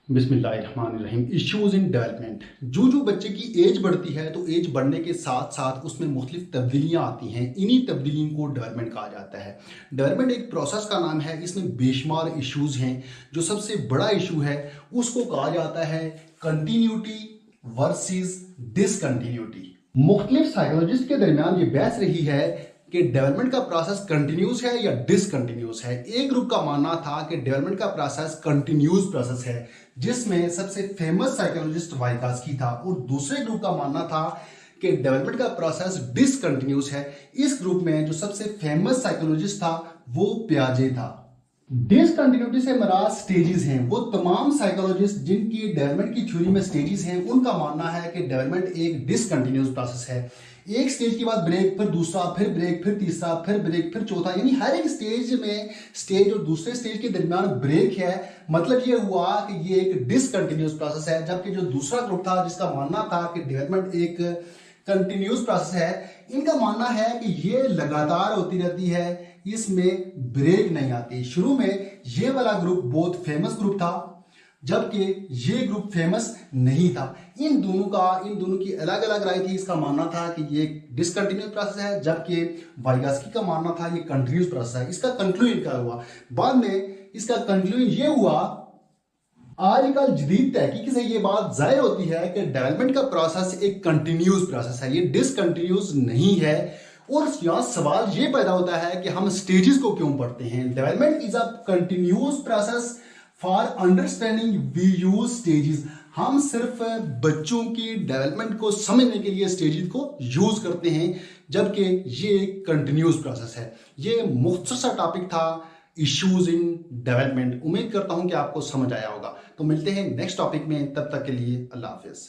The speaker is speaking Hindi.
बिस्मिल्लाहिर्रहमानिर्रहीम। Issues in development. जो बच्चे की एज बढ़ती है तो एज बढ़ने के साथ साथ उसमें मुख्तलिफ तब्दीलियाँ आती हैं। इन्हीं तब्दीलियों को डेवलपमेंट कहा जाता है। डेवलपमेंट एक प्रोसेस का नाम है, इसमें बेशुमार इश्यूज हैं। जो सबसे बड़ा इशू है उसको कहा जाता है कंटिन्यूटी वर्सेस डिसकंटिन्यूटी। मुख्तलिफ साइकोलॉजिस्ट के दरमियान ये बहस रही है कि डेवलपमेंट का प्रोसेस कंटिन्यूस है या डिसकंटिन्यूस है। एक ग्रुप का मानना था कि डेवलपमेंट का प्रोसेस कंटिन्यूस प्रोसेस है, जिसमें सबसे फेमस साइकोलॉजिस्ट वाइगास्की था, और दूसरे ग्रुप का मानना था कि डेवलपमेंट का प्रोसेस डिसकंटिन्यूस है। इस ग्रुप में जो सबसे फेमस साइकोलॉजिस्ट था वो पियाजे था। डिसकंटिन्यूटी से मराद स्टेजेस हैं। वो तमाम साइकोलॉजिस्ट जिनकी डेवलपमेंट की थ्योरी में स्टेजेस हैं, उनका मानना है कि डेवलपमेंट एक डिसकंटिन्यूस प्रोसेस है। एक स्टेज के बाद ब्रेक, फिर दूसरा, फिर ब्रेक, फिर तीसरा, फिर ब्रेक, फिर चौथा, यानी हर एक स्टेज में स्टेज और दूसरे स्टेज के दरमियान ब्रेक है। मतलब ये हुआ कि ये एक डिसकंटिन्यूस प्रोसेस है। जबकि जो दूसरा ग्रुप था जिसका मानना था कि डेवलपमेंट एक कंटिन्यूस प्रोसेस है, इनका मानना है कि ये लगातार होती रहती है, इसमें ब्रेक नहीं आती। शुरू में ये वाला ग्रुप बहुत फेमस ग्रुप था, जबकि ये ग्रुप फेमस नहीं था। इन दोनों की अलग अलग राय थी। इसका मानना था कि ये डिसकंटिन्यूस प्रोसेस है, जबकि वाइगास्की का मानना था ये कंटिन्यूस प्रोसेस है। इसका कंक्लूजन क्या हुआ? बाद में इसका कंक्लूजन ये हुआ, आजकल जदीद तहकीक से ये बात जाहिर होती है कि डेवलपमेंट का प्रोसेस एक कंटिन्यूस प्रोसेस है, ये डिसकंटिन्यूस नहीं है। और यहाँ सवाल ये पैदा होता है कि हम स्टेजेस को क्यों पढ़ते हैं? Development is a continuous process for understanding we use stages. हम सिर्फ बच्चों की डेवलपमेंट को समझने के लिए स्टेजेस को यूज करते हैं, जबकि ये एक कंटिन्यूस प्रोसेस है। ये मुख्तसर सा टॉपिक था, इश्यूज इन डेवलपमेंट। उम्मीद करता हूं कि आपको समझ आया होगा। तो मिलते हैं नेक्स्ट टॉपिक में, तब तक के लिए अल्लाह हाफिज।